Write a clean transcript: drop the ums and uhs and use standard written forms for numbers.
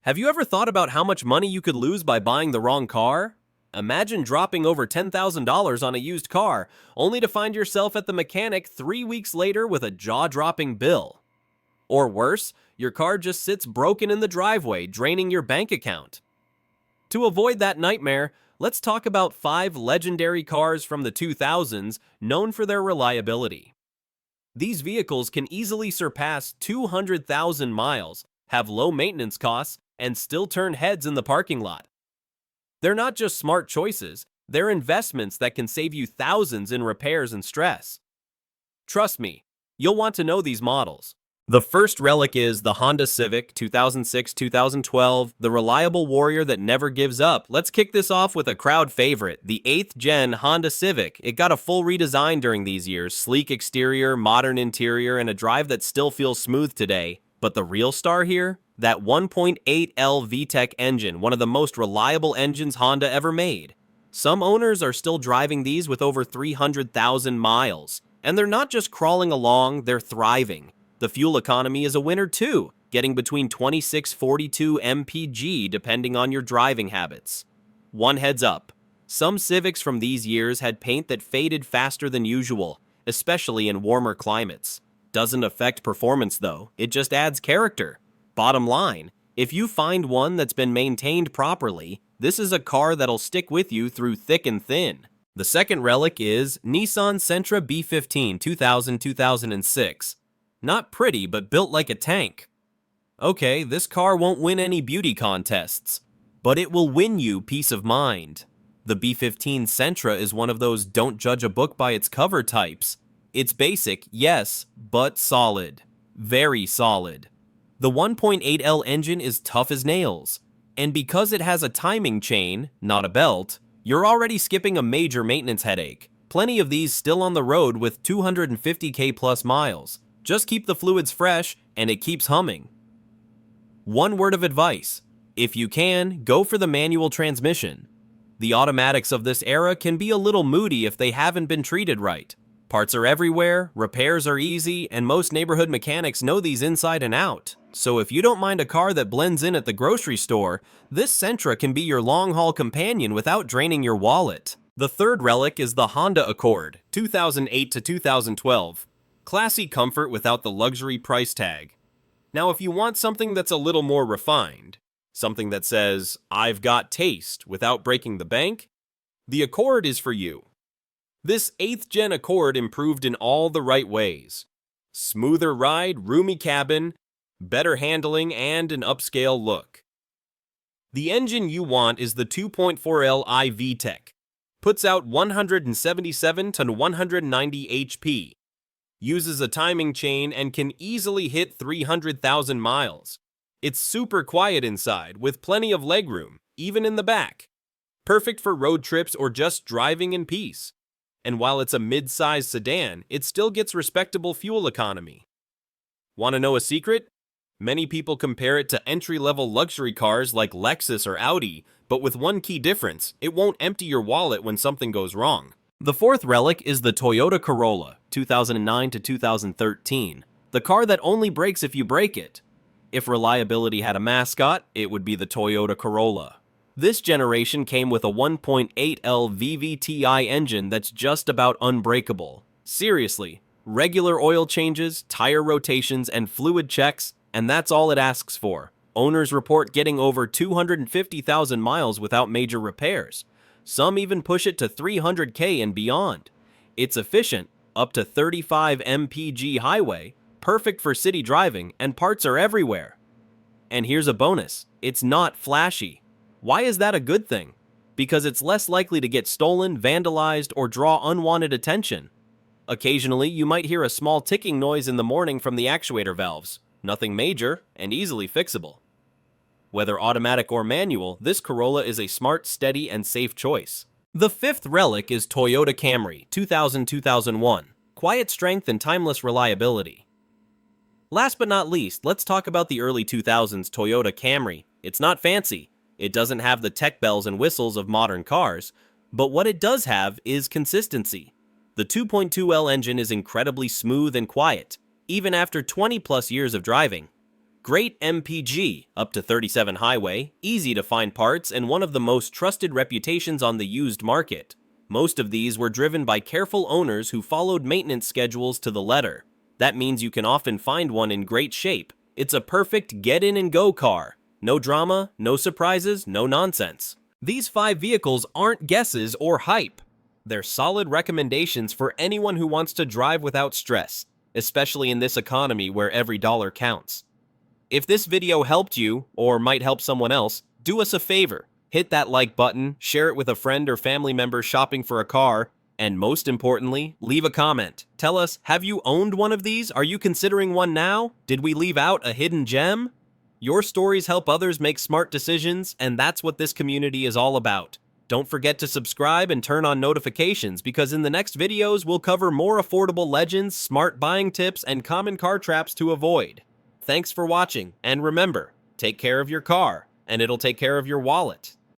Have you ever thought about how much money you could lose by buying the wrong car? Imagine dropping over $10,000 on a used car, only to find yourself at the mechanic 3 weeks later with a jaw-dropping bill. Or worse, your car just sits broken in the driveway, draining your bank account. To avoid that nightmare, let's talk about 5 legendary cars from the 2000s known for their reliability. These vehicles can easily surpass 200,000 miles, have low maintenance costs, and still turn heads in the parking lot. They're not just smart choices, they're investments that can save you thousands in repairs and stress. Trust me, you'll want to know these models. The first relic is the Honda Civic 2006-2012, the reliable warrior that never gives up. Let's kick this off with a crowd favorite, the 8th gen Honda Civic. It got a full redesign during these years, sleek exterior, modern interior, and a drive that still feels smooth today. But the real star here? That 1.8L VTEC engine, one of the most reliable engines Honda ever made. Some owners are still driving these with over 300,000 miles. And they're not just crawling along, they're thriving. The fuel economy is a winner too, getting between 26-42 mpg depending on your driving habits. One heads up, some Civics from these years had paint that faded faster than usual, especially in warmer climates. Doesn't affect performance though, it just adds character. Bottom line, if you find one that's been maintained properly, this is a car that'll stick with you through thick and thin. The second relic is Nissan Sentra B15 2000-2006. Not pretty, but built like a tank. Okay, this car won't win any beauty contests, but it will win you peace of mind. The B15 Sentra is one of those don't judge a book by its cover types. It's basic, yes, but solid. Very solid. The 1.8L engine is tough as nails, and because it has a timing chain, not a belt, you're already skipping a major maintenance headache. Plenty of these still on the road with 250k plus miles. Just keep the fluids fresh, and it keeps humming. One word of advice. If you can, go for the manual transmission. The automatics of this era can be a little moody if they haven't been treated right. Parts are everywhere, repairs are easy, and most neighborhood mechanics know these inside and out. So if you don't mind a car that blends in at the grocery store, this Sentra can be your long-haul companion without draining your wallet. The third relic is the Honda Accord, 2008-2012. Classy comfort without the luxury price tag. Now, if you want something that's a little more refined, something that says, I've got taste without breaking the bank, the Accord is for you. This 8th gen Accord improved in all the right ways. Smoother ride, roomy cabin, better handling, and an upscale look. The engine you want is the 2.4L VTEC. Puts out 177 to 190 HP. Uses a timing chain and can easily hit 300,000 miles. It's super quiet inside with plenty of legroom, even in the back. Perfect for road trips or just driving in peace. And while it's a mid-sized sedan, it still gets respectable fuel economy. Want to know a secret? Many people compare it to entry-level luxury cars like Lexus or Audi, but with one key difference, it won't empty your wallet when something goes wrong. The fourth relic is the Toyota Corolla, 2009-2013, the car that only breaks if you break it. If reliability had a mascot, it would be the Toyota Corolla. This generation came with a 1.8L VVTi engine that's just about unbreakable. Seriously, regular oil changes, tire rotations, and fluid checks, and that's all it asks for. Owners report getting over 250,000 miles without major repairs. Some even push it to 300k and beyond. It's efficient, up to 35 mpg highway, perfect for city driving, and parts are everywhere. And here's a bonus, it's not flashy. Why is that a good thing? Because it's less likely to get stolen, vandalized, or draw unwanted attention. Occasionally, you might hear a small ticking noise in the morning from the actuator valves. Nothing major, and easily fixable. Whether automatic or manual, this Corolla is a smart, steady, and safe choice. The fifth relic is Toyota Camry, 2000-2001. Quiet strength and timeless reliability. Last but not least, let's talk about the early 2000s Toyota Camry. It's not fancy. It doesn't have the tech bells and whistles of modern cars, but what it does have is consistency. The 2.2L engine is incredibly smooth and quiet, even after 20 plus years of driving. Great MPG, up to 37 highway, easy to find parts, and one of the most trusted reputations on the used market. Most of these were driven by careful owners who followed maintenance schedules to the letter. That means you can often find one in great shape. It's a perfect get-in-and-go car. No drama, no surprises, no nonsense. These 5 vehicles aren't guesses or hype. They're solid recommendations for anyone who wants to drive without stress, especially in this economy where every dollar counts. If this video helped you, or might help someone else, do us a favor. Hit that like button, share it with a friend or family member shopping for a car, and most importantly, leave a comment. Tell us, have you owned one of these? Are you considering one now? Did we leave out a hidden gem? Your stories help others make smart decisions, and that's what this community is all about. Don't forget to subscribe and turn on notifications, because in the next videos we'll cover more affordable legends, smart buying tips, and common car traps to avoid. Thanks for watching, and remember, take care of your car, and it'll take care of your wallet.